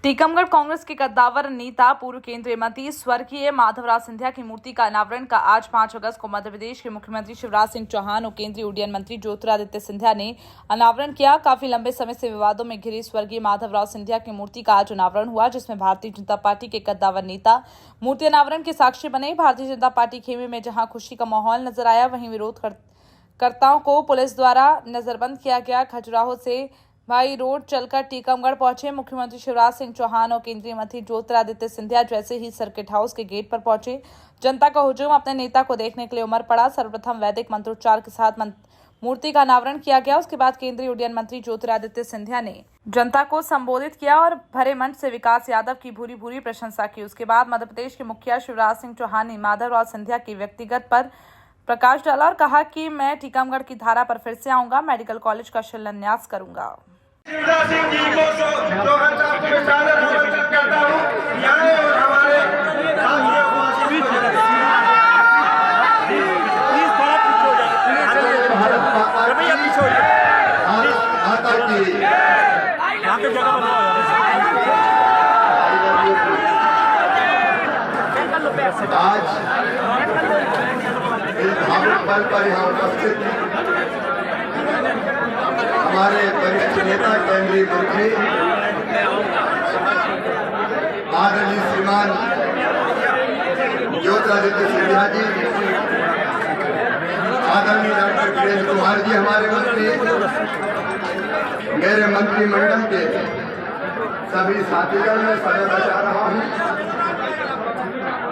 टीकमगढ़ कांग्रेस के कद्दावर नेता पूर्व केंद्रीय मंत्री स्वर्गीय माधवराव सिंधिया की मूर्ति का अनावरण का आज 5 अगस्त को मध्य प्रदेश के मुख्यमंत्री शिवराज सिंह चौहान और केंद्रीय उड्डयन मंत्री ज्योतिरादित्य सिंधिया ने अनावरण किया। काफी लंबे समय से विवादों में घिरी स्वर्गीय माधवराव सिंधिया की मूर्ति का आज अनावरण हुआ, जिसमें भारतीय जनता पार्टी के कद्दावर नेता मूर्ति अनावरण के साक्षी बने। भारतीय जनता पार्टी खेमे में जहाँ खुशी का माहौल नजर आया, वहीं विरोधकर्ताओं को पुलिस द्वारा नजरबंद किया गया। खजुराहो से भाई रोड चलकर टीकमगढ़ पहुंचे मुख्यमंत्री शिवराज सिंह चौहान और केंद्रीय मंत्री ज्योतिरादित्य सिंधिया जैसे ही सर्किट हाउस के गेट पर पहुंचे, जनता का हुजूम अपने नेता को देखने के लिए उमड़ पड़ा। सर्वप्रथम वैदिक मंत्रोच्चार के साथ मूर्ति का अनावरण किया गया। उसके बाद केंद्रीय उड्डयन मंत्री ज्योतिरादित्य सिंधिया ने जनता को संबोधित किया और भरे मंच से विकास यादव की भूरी भूरी प्रशंसा की। उसके बाद मध्य प्रदेश के मुखिया शिवराज सिंह चौहान ने माधवराव सिंधिया की व्यक्तिगत पर प्रकाश डाला और कहा कि मैं टीकमगढ़ की धारा पर फिर से आऊंगा, मेडिकल कॉलेज का शिलान्यास करूंगा। शिवराज सिंह जी को चौहान साहब को मैं सादर नमस्कार करता हूँ। यहाँ और हमारे साथियों को प्लीज थोड़ा पीछे हो जाइए, रमैया पीछे हो जाइए, माता की यहाँ पे जगह बनाओ। आज इस भावुक पल पर यहाँ उपस्थित हमारे वरिष्ठ नेता केंद्रीय मंत्री आदरणीय श्रीमान ज्योतिरादित्य सिंधिया जी, आदरणीय डॉक्टर वीरेंद्र कुमार जी हमारे मंत्री, मेरे मंत्रिमंडल के सभी साथीगण में सदस्य बचा रहा हूँ,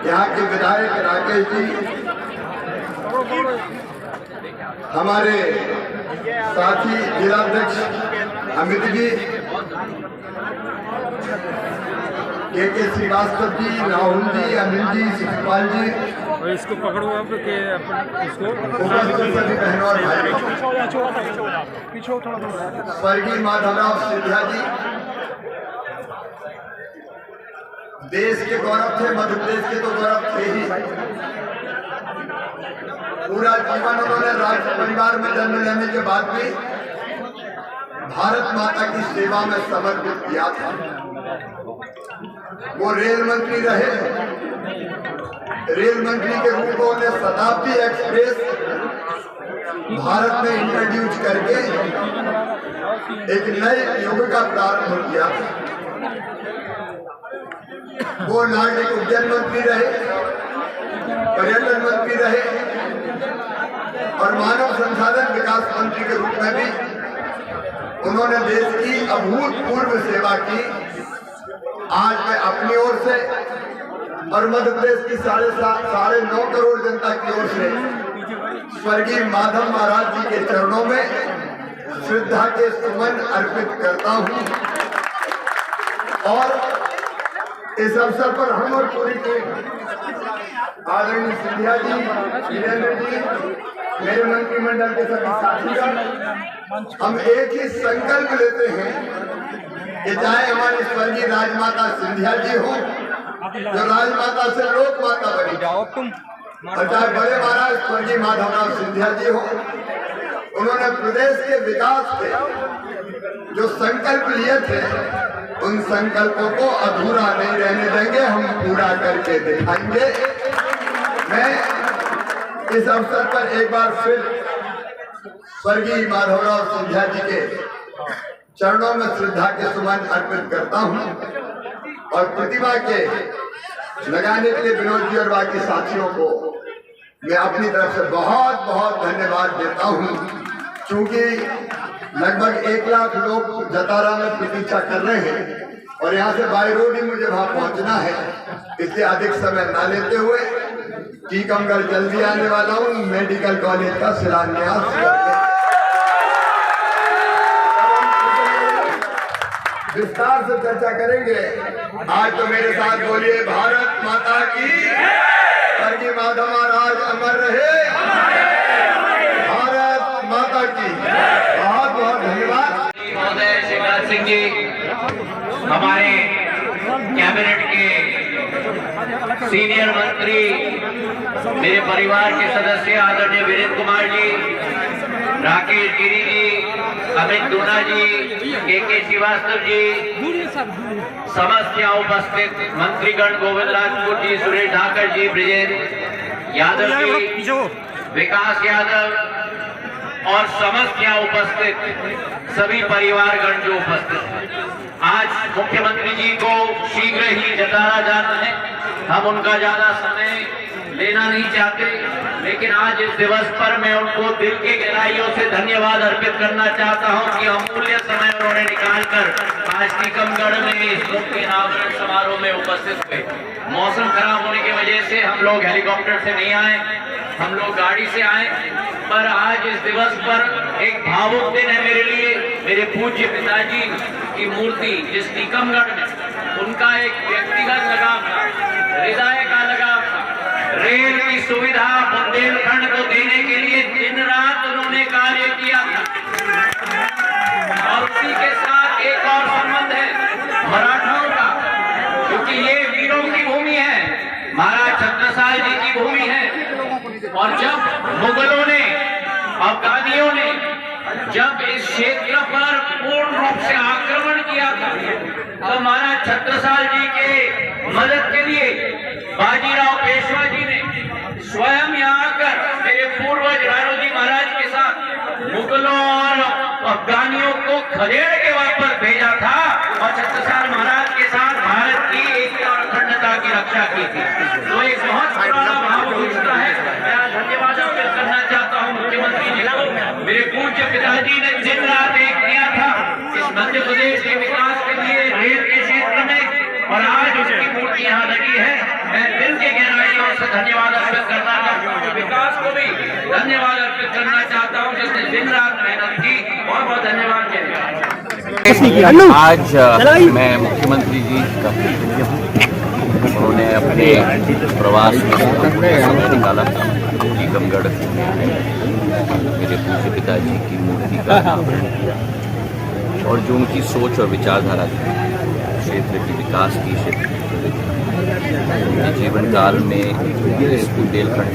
यहाँ के विधायक राकेश जी, हमारे साथी जिलाध्यक्ष अमित जी, के श्रीवास्तव जी, राहुल जी, अनिल जी, शिवपाल जी, इसको पकड़ो आप के इसको सभी बहनों और भाइयों, स्वर्गीय माधवराव सिंधिया जी देश के गौरव थे, मध्य प्रदेश के तो गौरव थे ही। पूरा जीवन उन्होंने राज परिवार में जन्म लेने के बाद भी भारत माता की सेवा में समर्पित किया था। वो रेल मंत्री रहे, रेल मंत्री के रूप में उन्हें शताब्दी एक्सप्रेस भारत में इंट्रोड्यूस करके एक नए युग का प्रारंभ किया था। वो नागरिक उड्डयन मंत्री रहे, पर्यटन मंत्री रहे और मानव संसाधन विकास मंत्री के रूप में भी उन्होंने देश की अभूतपूर्व सेवा की। आज मैं अपनी ओर से और मध्य प्रदेश की 9.5 करोड़ जनता की ओर से स्वर्गीय माधव महाराज जी के चरणों में श्रद्धा के सुमन अर्पित करता हूं। और इस अवसर पर हम और पूरी टीम आदरणीय सिंधिया जी, वीरेंद्र जी, मेरे मंत्रिमंडल के सभी साथीगण, हम एक ही संकल्प लेते हैं कि चाहे हमारी स्वर्गीय राजमाता सिंधिया जी हो, जो राजमाता से लोक माता बनी, और चाहे बड़े महाराज स्वर्गीय माधवराव सिंधिया जी हो, उन्होंने प्रदेश के विकास के जो संकल्प लिए थे, उन संकल्पों को अधूरा नहीं रहने देंगे, हम पूरा करके दिखाएंगे। मैं इस अवसर पर एक बार फिर स्वर्गीय माधवराव सिंधिया जी के चरणों में श्रद्धा के सुमन अर्पित करता हूं और प्रतिभा के लगाने के लिए विनोद जी और बाकी साथियों को मैं अपनी तरफ से बहुत बहुत धन्यवाद देता हूं। क्योंकि लगभग 1 लाख लोग जतारा में प्रतीक्षा कर रहे हैं और यहाँ से बाई रोड ही मुझे वहां पहुंचना है, इसलिए अधिक समय न लेते हुए टीकमगढ़ जल्दी आने वाला हूँ। मेडिकल कॉलेज का शिलान्यास विस्तार से चर्चा करेंगे। आज तो मेरे साथ बोलिए, भारत माता की, स्वर्गीय माधव महाराज अमर रहे, भारत माता की। बहुत बहुत धन्यवाद। महोदय शिवराज सिंह जी, हमारे कैबिनेट के सीनियर मंत्री, मेरे परिवार के सदस्य आदरणीय वीरेंद्र कुमार जी, राकेश गिरी जी, अमित दूना जी, के श्रीवास्तव जी, समस्त यहाँ उपस्थित मंत्रीगण गोविंद राजपूत जी, सुरेश धाकर जी, ब्रिजेंद्र यादव जी, विकास यादव और समस्त यहाँ उपस्थित सभी परिवारगण जो उपस्थित, आज मुख्यमंत्री जी को शीघ्र ही जताया जाना है। हम उनका ज्यादा समय लेना नहीं चाहते, लेकिन आज इस दिवस पर मैं उनको दिल की गहराइयों से धन्यवाद अर्पित करना चाहता हूं कि अमूल्य समय उन्होंने निकालकर आज टीकमगढ़ में इस मुख्य अनावरण समारोह में उपस्थित हुए। मौसम खराब होने की वजह से हम लोग हेलीकॉप्टर से नहीं आए, हम लोग गाड़ी से आए, पर आज इस दिवस पर एक भावुक दिन है मेरे लिए। मेरे पूज्य पिताजी की मूर्ति जिस टीकमगढ़ में, उनका एक व्यक्तिगत लगाव था, हृदय का लगाव था। रेल की सुविधा बुंदेलखंड को देने के लिए दिन रात उन्होंने कार्य किया था। और उसी के साथ एक और संबंध है मराठाओं का, क्योंकि ये वीरों की भूमि है, महाराज छत्रसाल जी की भूमि है। और जब मुगलों ने, अफगानियों ने जब इस क्षेत्र पर पूर्ण रूप से आक्रमण किया था, तो महाराज छत्रसाल जी के मदद के लिए बाजीराव पेशवा जी ने स्वयं यहाँ आकर मेरे पूर्वज राणोजी महाराज के साथ मुगलों और अफगानियों को खदेड़ के वापस भेजा था और छत्रसाल महाराज के साथ भारत की एकता और अखंडता की रक्षा की थी। तो एक बहुत पुराना भाव रिश्ता है। मैं धन्यवाद अर्पित करना चाहता हूँ मुख्यमंत्री जी को। मेरे पूज्य पिताजी ने दिन रात एक किया था इस मध्य प्रदेश के विकास के लिए, रेल के क्षेत्र में, और आज उसकी मूर्ति यहाँ लगी है। मैं दिल की गहराइयों से धन्यवाद अर्पित करना चाहता हूँ, विकास को भी धन्यवाद अर्पित करना चाहता हूँ जिसने दिन रात मेहनत की। बहुत बहुत धन्यवाद। आज मैं मुख्यमंत्री जी का उन्होंने अपने प्रवास में समय निकाला टीकमगढ़ मेरे पूज्य पिताजी की मूर्ति का अनावरण किया और जो उनकी सोच और विचारधारा थी क्षेत्र के विकास की, क्षेत्र की उनके जीवन काल में इस बुंदेलखंड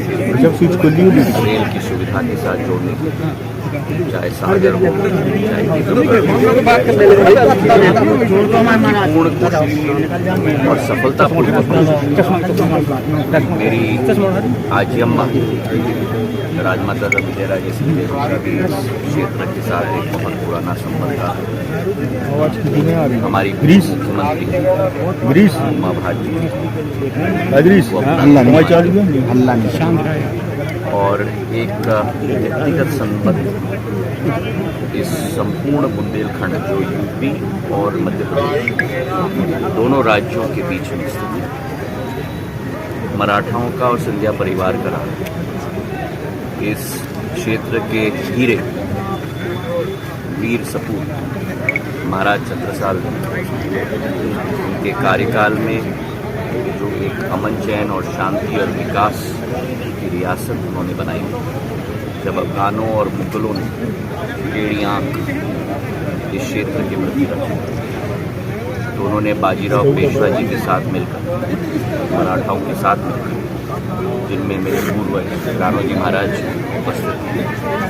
क्षेत्र रेल की सुविधा के साथ जोड़ने की, चाहे सागर हो, चाहे पूर्ण कोशिश और सफलतापूर्वक मेरी आजी अम्मा राजमाता विजयराजे सिंधिया का भी क्षेत्र के साथ एक बहुत पुराना संबंध था। हमारी मुख्यमंत्री उमा भारती और एक व्यक्तिगत संबंध इस संपूर्ण बुंदेलखंड जो यूपी और मध्य प्रदेश दोनों राज्यों के बीच में स्थित है, मराठाओं का और सिंधिया परिवार का रहा। इस क्षेत्र के हीरे वीर सपूत महाराज छत्रसाल उनके कार्यकाल में जो एक अमन चैन और शांति और विकास की रियासत उन्होंने बनाई, जब अफगानों और मुगलों ने टेढ़ी आंख इस क्षेत्र के प्रति रखी, तो उन्होंने बाजीराव पेशवा जी के साथ मिलकर, मराठाओं के साथ मिलकर, जिनमें मेरे पूर्वज राणोजी महाराज उपस्थित थे,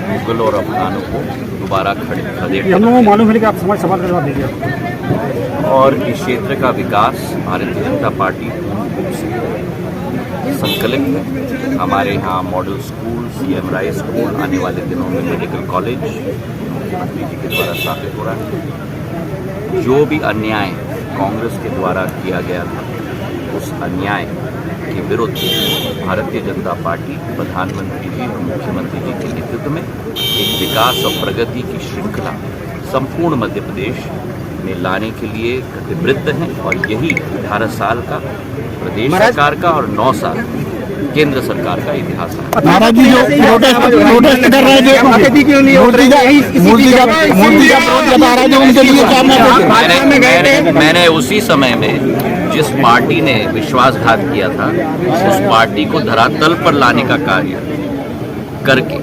मुगल और अफगानों को दोबारा खदेड़ मालूम है कि आप समाज सवाल करवा दीजिए। और इस क्षेत्र का विकास भारतीय जनता पार्टी रूप से संकलित है। हमारे यहाँ मॉडल स्कूल, CM राय स्कूल, आने वाले दिनों में मेडिकल कॉलेज मुख्यमंत्री जी के द्वारा स्थापित हो रहा है। जो भी अन्याय कांग्रेस के द्वारा किया गया था, उस अन्याय के विरुद्ध भारतीय जनता पार्टी प्रधानमंत्री जी और मुख्यमंत्री जी के नेतृत्व में एक विकास और प्रगति की श्रृंखला संपूर्ण मध्य प्रदेश में लाने के लिए प्रतिबद्ध हैं। और यही 18 साल का प्रदेश सरकार का और 9 साल केंद्र सरकार का इतिहास है। महाराज जी जो प्रोटेस्ट कर रहे थे, मूर्ति का विरोध बता रहे थे, उनके लिए क्या मैंने उसी समय में जिस पार्टी ने विश्वासघात किया था, उस पार्टी को धरातल पर लाने का कार्य करके,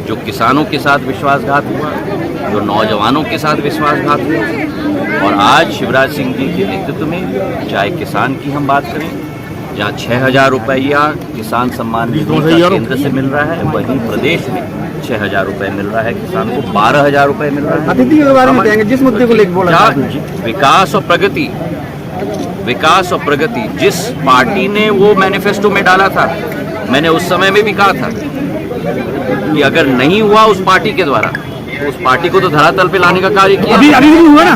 जो किसानों के साथ विश्वासघात हुआ, जो नौजवानों के साथ विश्वासघात हुआ, और आज शिवराज सिंह जी के नेतृत्व में चाहे किसान की हम बात करें, जहाँ 6,000 रुपया किसान सम्मान निधि केंद्र से मिल रहा है, वहीं प्रदेश में 6,000 रुपए मिल रहा है, किसान को 12,000 रुपए मिल रहा है। अतिथि के बारे में कहेंगे, जिस मुद्दे को लेकर बोला था आपने। विकास और प्रगति जिस पार्टी ने वो मैनिफेस्टो में डाला था, मैंने उस समय में भी कहा था कि अगर नहीं हुआ उस पार्टी के द्वारा, तो उस पार्टी को तो धरातल पे लाने का कार्य किया। अभी नहीं हुआ ना।